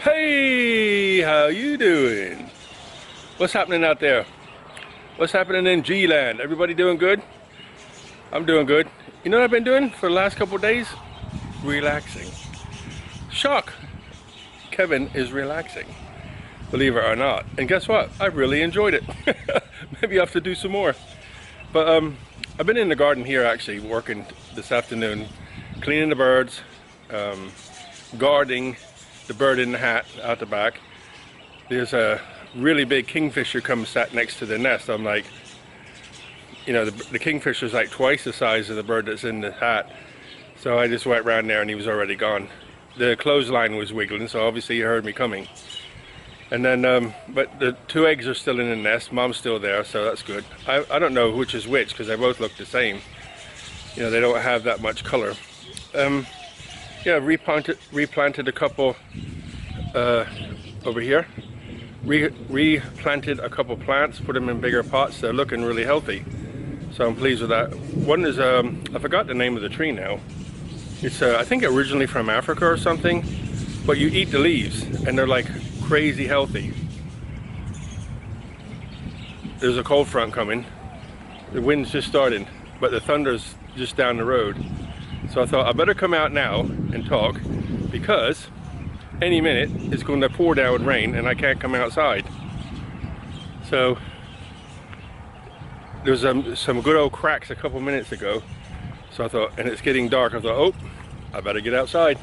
Hey, how you doing? What's happening out there? What's happening in G-land? Everybody doing good? I'm doing good. You know what I've been doing for the last couple of days? Relaxing. Shock! Kevin is relaxing, believe it or not. And guess what? I've really enjoyed it. Maybe I have to do some more. But I've been in the garden here actually, working this afternoon, cleaning the birds, guarding the bird in the hat out the back. There's a really big kingfisher sat next to the nest. I'm like, you know, the kingfisher's like twice the size of the bird that's in the hat. So I just went around there and he was already gone. The clothesline was wiggling, so obviously he heard me coming. And then, but the two eggs are still in the nest. Mom's still there, so that's good. I don't know which is which because they both look the same. You know, they don't have that much color. Yeah, replanted a couple over here. Replanted a couple plants, put them in bigger pots. They're looking really healthy, so I'm pleased with that. One is I forgot the name of the tree now. It's I think originally from Africa or something, but you eat the leaves and they're like crazy healthy. There's a cold front coming. The wind's just starting, but the thunder's just down the road. So I thought I better come out now and talk because any minute it's going to pour down with rain and I can't come outside. So there's some good old cracks a couple minutes ago. So I thought, and it's getting dark, I thought, oh, I better get outside.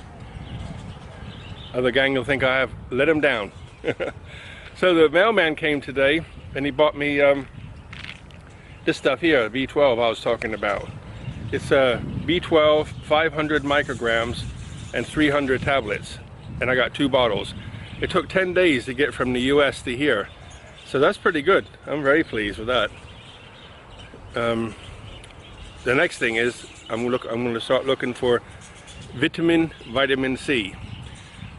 Other gang will think I have let him down. So the mailman came today and he bought me this stuff here, B12 I was talking about. It's B12, 500 micrograms and 300 tablets. And I got 2 bottles. It took 10 days to get from the US to here. So that's pretty good. I'm very pleased with that. The next thing is I'm going to start looking for vitamin C.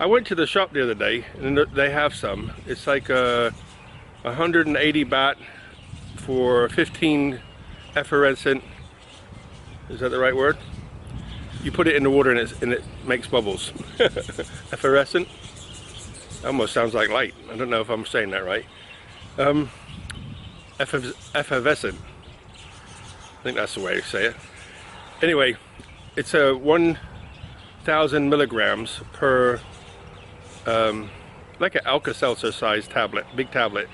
I went to the shop the other day and they have some. It's like 180 baht for 15 effervescent. Is that the right word? You put it in the water and it makes bubbles. Effervescent? Almost sounds like light. I don't know if I'm saying that right. Effervescent. I think that's the way to say it. Anyway, it's a 1,000 milligrams per, like an Alka-Seltzer sized tablet, big tablet.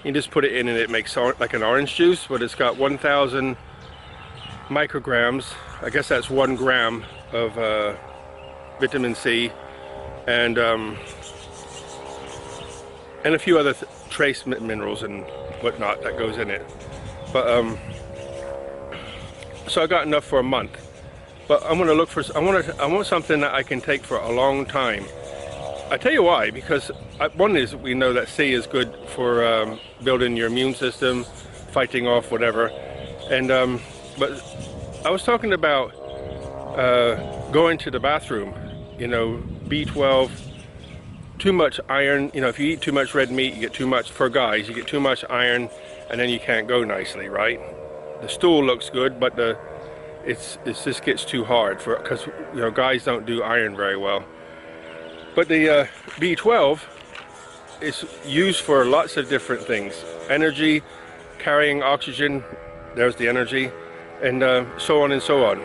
You just put it in and it makes like an orange juice, but it's got 1,000 micrograms. I guess that's 1 gram of vitamin C and a few other trace minerals and whatnot that goes in it. But so I got enough for a month. But I'm gonna look for. I want something that I can take for a long time. I tell you why, because one is we know that C is good for building your immune system, fighting off whatever, and but I was talking about going to the bathroom. You know, B12, too much iron. You know, if you eat too much red meat, you get too much. For guys, you get too much iron, and then you can't go nicely, right? The stool looks good, but it just gets too hard because you know guys don't do iron very well. But the B12 is used for lots of different things. Energy, carrying oxygen. There's the energy. And so on and so on.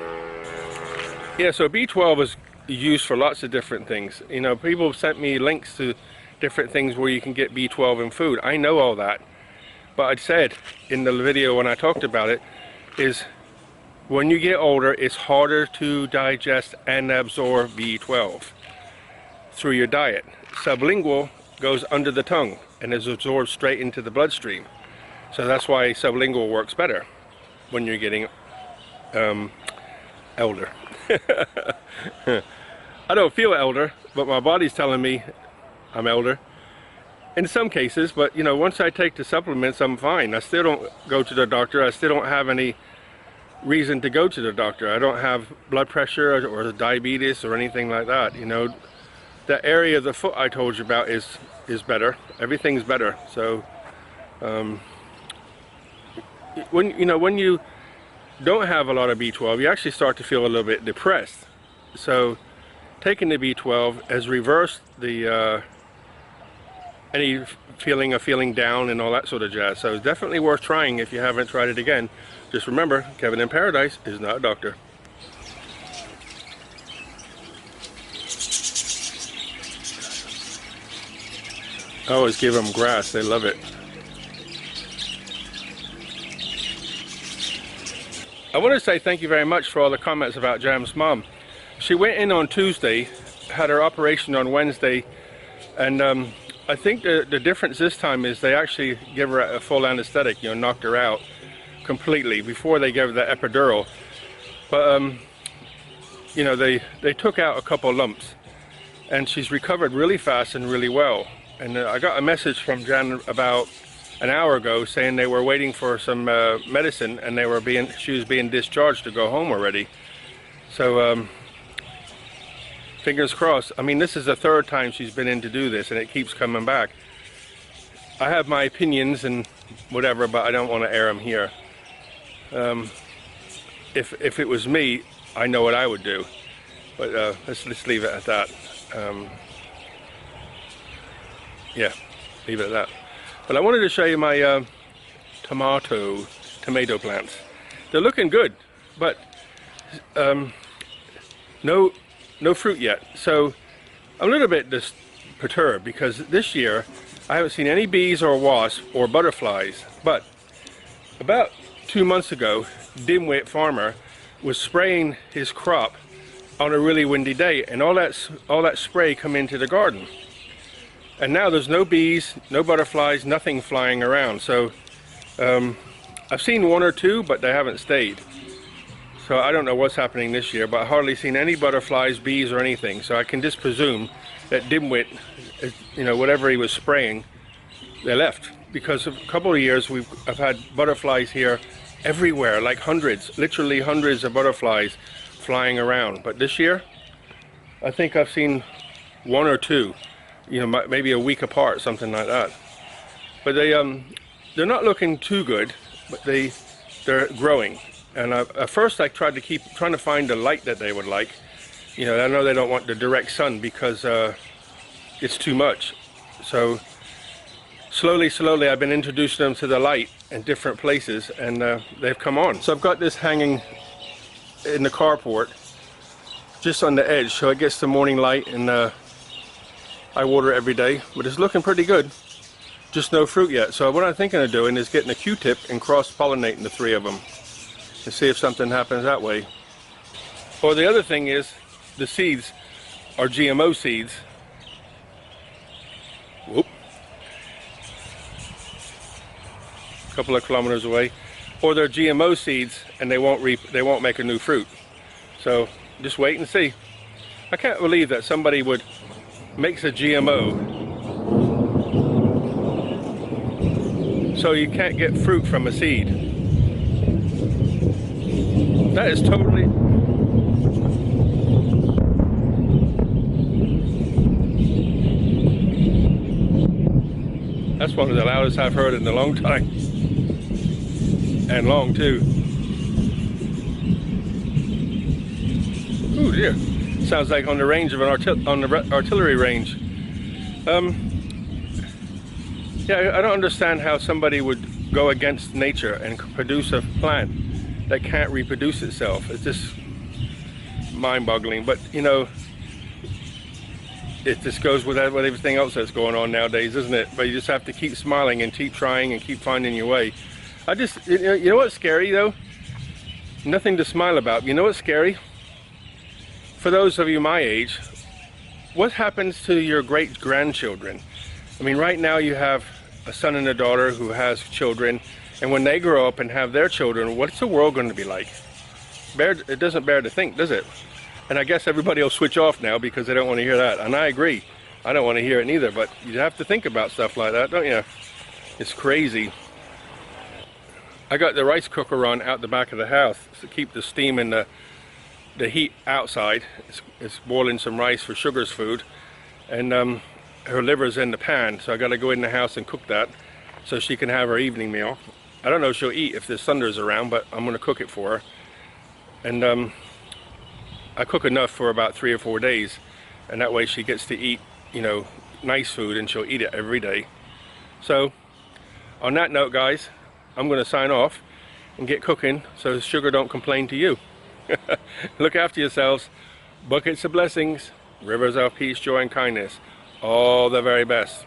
Yeah, so B12 is used for lots of different things. You know, people have sent me links to different things where you can get B12 in food. I know all that. But I said in the video when I talked about it, is when you get older, it's harder to digest and absorb B12 through your diet. Sublingual goes under the tongue and is absorbed straight into the bloodstream. So that's why sublingual works better when you're getting elder. I don't feel elder, but my body's telling me I'm elder in some cases. But you know, once I take the supplements, I'm fine. I still don't go to the doctor. I still don't have any reason to go to the doctor. I don't have blood pressure or diabetes or anything like that. You know, the area of the foot I told you about is better. Everything's better. So when you don't have a lot of B12, you actually start to feel a little bit depressed. So taking the B12 has reversed the any feeling of feeling down and all that sort of jazz. So it's definitely worth trying if you haven't tried it again. Just remember, Kevin in Paradise is not a doctor. I always give them grass, they love it. I want to say thank you very much for all the comments about Jam's mom. She went in on Tuesday, had her operation on Wednesday, and I think the difference this time is they actually give her a full anesthetic, you know, knocked her out completely. Before they gave her the epidural. But, you know, they took out a couple lumps, and she's recovered really fast and really well. And I got a message from Jan about an hour ago saying they were waiting for some medicine, and she was being discharged to go home already. So fingers crossed. I mean, this is the third time she's been in to do this, and it keeps coming back. I have my opinions and whatever, but I don't want to air them here. If it was me, I know what I would do. But let's leave it at that. Yeah, leave it at that. But I wanted to show you my tomato plants. They're looking good, but no fruit yet. So I'm a little bit perturbed because this year I haven't seen any bees or wasps or butterflies. But about 2 months ago, Dimwit Farmer was spraying his crop on a really windy day, and all that spray come into the garden. And now there's no bees, no butterflies, nothing flying around. So I've seen one or two, but they haven't stayed. So I don't know what's happening this year, but I've hardly seen any butterflies, bees, or anything. So I can just presume that Dimwit, you know, whatever he was spraying, they left. Because a couple of years I've had butterflies here everywhere, like hundreds, literally hundreds of butterflies flying around. But this year, I think I've seen one or two. You know, maybe a week apart, something like that. But they're not looking too good, but they're growing. And at first I tried to keep trying to find the light that they would like. You know, I know they don't want the direct sun because it's too much. So slowly I've been introducing them to the light in different places, and they've come on. So I've got this hanging in the carport, just on the edge, so it gets the morning light, and I water it every day, but it's looking pretty good. Just no fruit yet. So what I'm thinking of doing is getting a Q-tip and cross-pollinating the 3 of them and see if something happens that way. Or the other thing is, the seeds are GMO seeds. Whoop. A couple of kilometers away. Or they're GMO seeds and they won't make a new fruit. So just wait and see. I can't believe that somebody would makes a GMO so you can't get fruit from a seed. That is totally... That's one of the loudest I've heard in a long time. And long too. Ooh dear. Sounds like on the range of an artillery range. Yeah, I don't understand how somebody would go against nature and produce a plant that can't reproduce itself. It's just mind-boggling. But you know, it just goes with everything else that's going on nowadays, isn't it? But you just have to keep smiling and keep trying and keep finding your way. You know what's scary though? Nothing to smile about. You know what's scary? For those of you my age, what happens to your great-grandchildren? I mean, right now you have a son and a daughter who has children, and when they grow up and have their children, what's the world going to be like? It doesn't bear to think, does it? And I guess everybody will switch off now because they don't want to hear that. And I agree. I don't want to hear it neither, but you have to think about stuff like that, don't you? It's crazy. I got the rice cooker on out the back of the house to keep the steam and the heat outside. It's boiling some rice for Sugar's food, and her liver's in the pan, so I got to go in the house and cook that so she can have her evening meal. I don't know if she'll eat if there's thunders around, but I'm going to cook it for her. And I cook enough for about 3 or 4 days, and that way she gets to eat, you know, nice food, and she'll eat it every day. So on that note, guys, I'm going to sign off and get cooking so Sugar don't complain to you. Look after yourselves. Buckets of blessings, rivers of peace, joy, and kindness. All the very best.